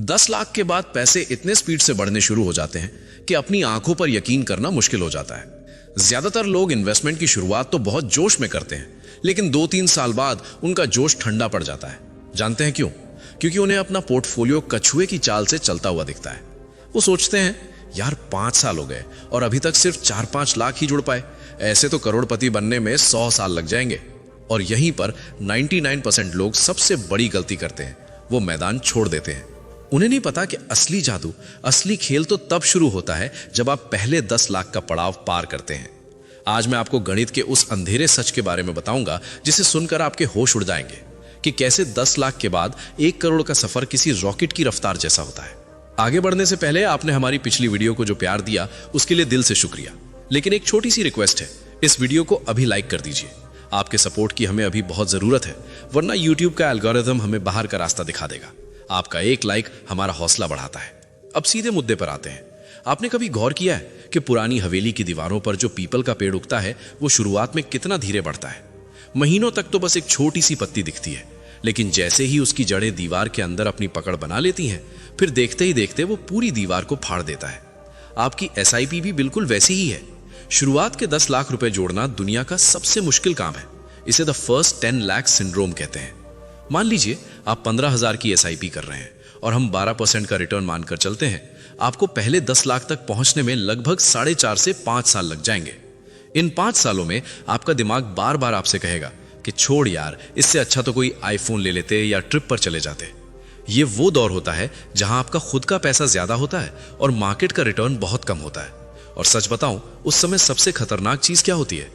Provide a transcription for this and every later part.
10 लाख के बाद पैसे इतने स्पीड से बढ़ने शुरू हो जाते हैं कि अपनी आंखों पर यकीन करना मुश्किल हो जाता है। ज्यादातर लोग इन्वेस्टमेंट की शुरुआत तो बहुत जोश में करते हैं, लेकिन 2-3 साल बाद उनका जोश ठंडा पड़ जाता है। जानते हैं क्यों? क्योंकि उन्हें अपना पोर्टफोलियो कछुए की चाल से चलता हुआ दिखता है। वो सोचते हैं, यार 5 साल हो गए और अभी तक सिर्फ 4-5 लाख ही जुड़ पाए, ऐसे तो करोड़पति बनने में 100 साल लग जाएंगे। और यहीं पर 99% लोग सबसे बड़ी गलती करते हैं, वो मैदान छोड़ देते हैं। उन्हें नहीं पता कि असली जादू, असली खेल तो तब शुरू होता है जब आप पहले 10 लाख का पड़ाव पार करते हैं। आज मैं आपको गणित के उस अंधेरे सच के बारे में बताऊंगा जिसे सुनकर आपके होश उड़ जाएंगे कि कैसे 10 लाख के बाद 1 करोड़ का सफर किसी रॉकेट की रफ्तार जैसा होता है। आगे बढ़ने से पहले आपने हमारी पिछली वीडियो को जो प्यार दिया उसके लिए दिल से शुक्रिया, लेकिन एक छोटी सी रिक्वेस्ट है, इस वीडियो को अभी लाइक कर दीजिए। आपके सपोर्ट की हमें अभी बहुत जरूरत है, वरना यूट्यूब का एल्गोरिथम हमें बाहर का रास्ता दिखा देगा। आपका एक लाइक हमारा हौसला बढ़ाता है। अब सीधे मुद्दे पर आते हैं। आपने कभी गौर किया है कि पुरानी हवेली की दीवारों पर जो पीपल का पेड़ उगता है वो शुरुआत में कितना धीरे बढ़ता है? महीनों तक तो बस एक छोटी सी पत्ती दिखती है, लेकिन जैसे ही उसकी जड़ें दीवार के अंदर अपनी पकड़ बना लेती हैं, फिर देखते ही देखते वो पूरी दीवार को फाड़ देता है। आपकी SIP भी बिल्कुल वैसी ही है। शुरुआत के 10 लाख रुपए जोड़ना दुनिया का सबसे मुश्किल काम है। इसे द फर्स्ट 10 लाख सिंड्रोम कहते हैं। मान लीजिए आप 15,000 की SIP कर रहे हैं और हम 12% का रिटर्न मानकर चलते हैं। आपको पहले 10 लाख तक पहुंचने में लगभग 4.5 से 5 साल लग जाएंगे। इन 5 सालों में आपका दिमाग बार बार आपसे कहेगा कि छोड़ यार, इससे अच्छा तो कोई आईफोन ले लेते या ट्रिप पर चले जाते। ये वो दौर होता है जहां आपका खुद का पैसा ज्यादा होता है और मार्केट का रिटर्न बहुत कम होता है। और सच बताऊं, उस समय सबसे खतरनाक चीज क्या होती है?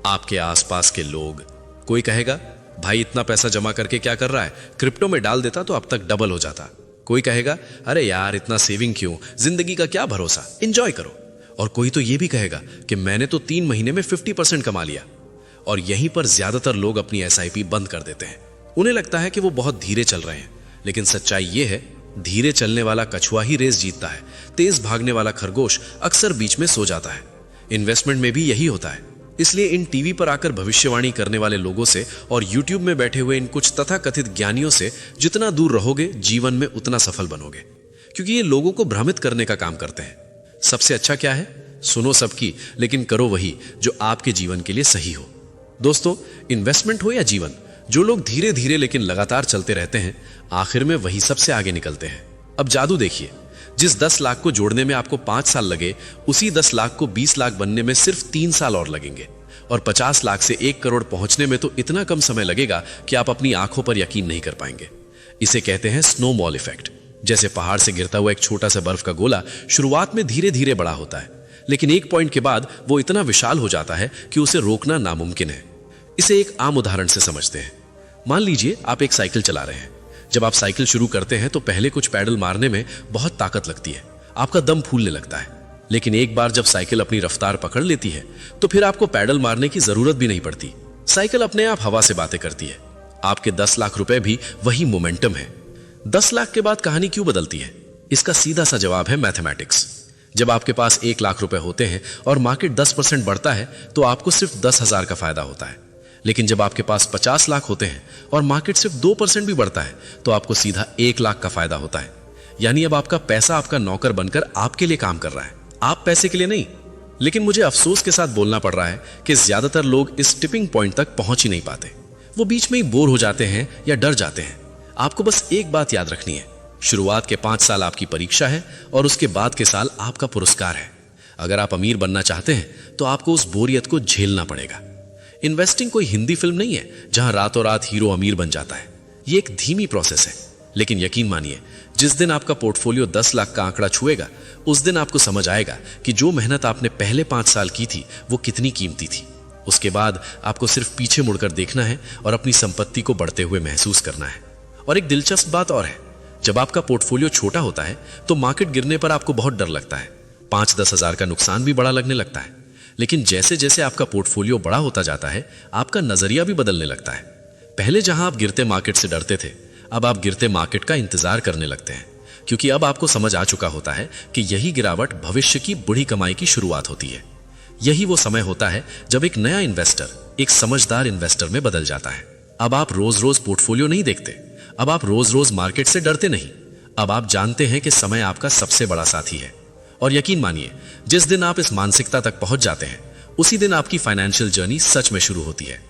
आपके आसपास के लोग। कोई कहेगा, भाई इतना पैसा जमा करके क्या कर रहा है, क्रिप्टो में डाल देता तो अब तक डबल हो जाता। कोई कहेगा, अरे यार इतना सेविंग क्यों, जिंदगी का क्या भरोसा, एंजॉय करो। और कोई तो ये भी कहेगा कि मैंने तो 3 महीने में 50% कमा लिया। और यहीं पर ज्यादातर लोग अपनी SIP बंद कर देते हैं। उन्हें लगता है कि वो बहुत धीरे चल रहे हैं, लेकिन सच्चाई ये है, धीरे चलने वाला कछुआ ही रेस जीतता है। तेज भागने वाला खरगोश अक्सर बीच में सो जाता है। इन्वेस्टमेंट में भी यही होता है। इसलिए इन टीवी पर आकर भविष्यवाणी करने वाले लोगों से और यूट्यूब में बैठे हुए इन कुछ तथाकथित ज्ञानियों से जितना दूर रहोगे, जीवन में उतना सफल बनोगे, क्योंकि ये लोगों को भ्रमित करने का काम करते हैं। सबसे अच्छा क्या है? सुनो सबकी, लेकिन करो वही जो आपके जीवन के लिए सही हो। दोस्तों, इन्वेस्टमेंट हो या जीवन, जो लोग धीरे धीरे लेकिन लगातार चलते रहते हैं, आखिर में वही सबसे आगे निकलते हैं। अब जादू देखिए, जिस 10 लाख को जोड़ने में आपको 5 साल लगे, उसी 10 लाख को 20 लाख बनने में सिर्फ 3 साल और लगेंगे। और 50 लाख से 1 करोड़ पहुंचने में तो इतना कम समय लगेगा कि आप अपनी आंखों पर यकीन नहीं कर पाएंगे। इसे कहते हैं स्नोबॉल इफेक्ट। जैसे पहाड़ से गिरता हुआ एक छोटा सा बर्फ का गोला शुरुआत में धीरे धीरे बड़ा होता है, लेकिन एक पॉइंट के बाद वो इतना विशाल हो जाता है कि उसे रोकना नामुमकिन है। इसे एक आम उदाहरण से समझते हैं। मान लीजिए आप एक साइकिल चला रहे हैं। जब आप साइकिल शुरू करते हैं तो पहले कुछ पैडल मारने में बहुत ताकत लगती है, आपका दम फूलने लगता है। लेकिन एक बार जब साइकिल अपनी रफ्तार पकड़ लेती है तो फिर आपको पैडल मारने की जरूरत भी नहीं पड़ती। साइकिल अपने आप हवा से बातें करती है। आपके 10 लाख रुपए भी वही मोमेंटम है। 10 लाख के बाद कहानी क्यों बदलती है? इसका सीधा सा जवाब है मैथमेटिक्स। जब आपके पास 1 लाख रुपए होते हैं और मार्केट 10% बढ़ता है तो आपको सिर्फ 10,000 का फायदा होता है। लेकिन जब आपके पास 50 लाख होते हैं और मार्केट सिर्फ 2% भी बढ़ता है तो आपको सीधा 1 लाख का फायदा होता है। यानी अब आपका पैसा आपका नौकर बनकर आपके लिए काम कर रहा है, आप पैसे के लिए नहीं। लेकिन मुझे अफसोस के साथ बोलना पड़ रहा है कि ज्यादातर लोग इस टिपिंग पॉइंट तक पहुंच ही नहीं पाते। वो बीच में ही बोर हो जाते हैं या डर जाते हैं। आपको बस एक बात याद रखनी है, शुरुआत के 5 साल आपकी परीक्षा है और उसके बाद के साल आपका पुरस्कार है। अगर आप अमीर बनना चाहते हैं तो आपको उस बोरियत को झेलना पड़ेगा। इन्वेस्टिंग कोई हिंदी फिल्म नहीं है जहां रातों रात हीरो अमीर बन जाता है। ये एक धीमी प्रोसेस है, लेकिन यकीन मानिए, जिस दिन आपका पोर्टफोलियो 10 लाख का आंकड़ा छुएगा, उस दिन आपको समझ आएगा कि जो मेहनत आपने पहले 5 साल की थी वो कितनी कीमती थी। उसके बाद आपको सिर्फ पीछे मुड़कर देखना है और अपनी संपत्ति को बढ़ते हुए महसूस करना है। और एक दिलचस्प बात और है, जब आपका पोर्टफोलियो छोटा होता है तो मार्केट गिरने पर आपको बहुत डर लगता है। 5-10 हजार का नुकसान भी बड़ा लगने लगता है। लेकिन जैसे जैसे आपका पोर्टफोलियो बड़ा होता जाता है, आपका नजरिया भी बदलने लगता है। पहले जहां आप गिरते मार्केट से डरते थे, अब आप गिरते मार्केट का इंतजार करने लगते हैं, क्योंकि अब आपको समझ आ चुका होता है कि यही गिरावट भविष्य की बड़ी कमाई की शुरुआत होती है। यही वो समय होता है जब एक नया इन्वेस्टर एक समझदार इन्वेस्टर में बदल जाता है। अब आप रोज रोज पोर्टफोलियो नहीं देखते, अब आप रोज रोज मार्केट से डरते नहीं, अब आप जानते हैं कि समय आपका सबसे बड़ा साथी है। और यकीन मानिए, जिस दिन आप इस मानसिकता तक पहुंच जाते हैं, उसी दिन आपकी फाइनेंशियल जर्नी सच में शुरू होती है।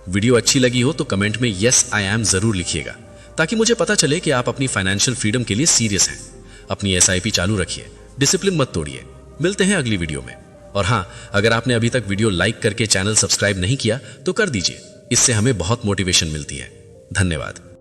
वीडियो अच्छी लगी हो तो कमेंट में यस आई एम जरूर लिखिएगा, ताकि मुझे पता चले कि आप अपनी फाइनेंशियल फ्रीडम के लिए सीरियस हैं। अपनी SIP चालू रखिए, डिसिप्लिन मत तोड़िए। मिलते हैं अगली वीडियो में। और हाँ, अगर आपने अभी तक वीडियो लाइक करके चैनल सब्सक्राइब नहीं किया तो कर दीजिए, इससे हमें बहुत मोटिवेशन मिलती है। धन्यवाद।